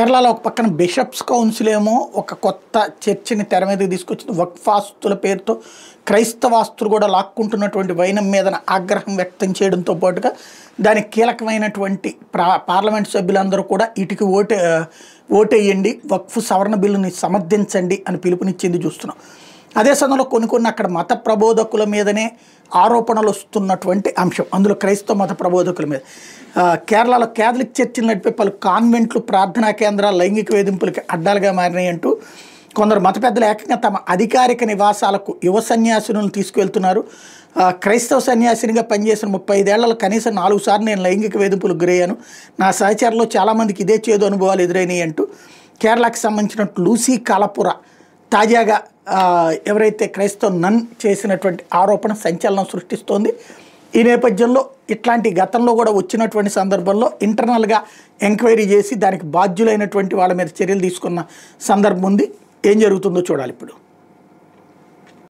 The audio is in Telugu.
కేరళలో ఒక పక్కన బిషప్స్ కౌన్సిల్ ఏమో ఒక కొత్త చర్చని తెర మీదకి తీసుకొచ్చింది. వక్ఫ్ ఆస్తుల పేరుతో క్రైస్తవాస్తులు కూడా లాక్కుంటున్నటువంటి వైనం మీద ఆగ్రహం వ్యక్తం చేయడంతో పాటుగా దానికి కీలకమైనటువంటి పార్లమెంట్ సభ్యులందరూ కూడా ఇటుకి ఓటేయండి, వక్ఫ్ సవరణ బిల్లుని సమర్థించండి అని పిలుపునిచ్చింది చూస్తున్నాం. అదే సమయంలో కొన్ని అక్కడ మత ప్రబోధకుల మీదనే ఆరోపణలు వస్తున్నటువంటి అంశం, అందులో క్రైస్తవ మత ప్రబోధకుల మీద. కేరళలో క్యాథలిక్ చర్చిలు నడిపే పలు కాన్వెంట్లు, ప్రార్థనా కేంద్రాలు లైంగిక వేధింపులకి అడ్డాలుగా మారినాయి అంటూ కొందరు మత పెద్దలు ఏకంగా తమ అధికారిక నివాసాలకు యువ సన్యాసినులను తీసుకువెళ్తున్నారు. క్రైస్తవ సన్యాసినిగా పనిచేసిన 35 ఏళ్లలో కనీసం 4 సార్లు నేను లైంగిక వేధింపులకు గురయ్యాను, నా సహచరులో చాలామందికి ఇదే చేదు అనుభవాలు ఎదురైనాయి అంటూ కేరళకి సంబంధించిన లూసీ కాలపుర తాజాగా ఎవరైతే క్రైస్తవ నన్ చేసినటువంటి ఆరోపణ సంచలనం సృష్టిస్తోంది. ఈ నేపథ్యంలో ఇట్లాంటి గతంలో కూడా వచ్చినటువంటి సందర్భంలో ఇంటర్నల్గా ఎంక్వైరీ చేసి దానికి బాధ్యులైనటువంటి వాళ్ళ మీద చర్యలు తీసుకున్న సందర్భం ఉంది. ఏం జరుగుతుందో చూడాలి ఇప్పుడు.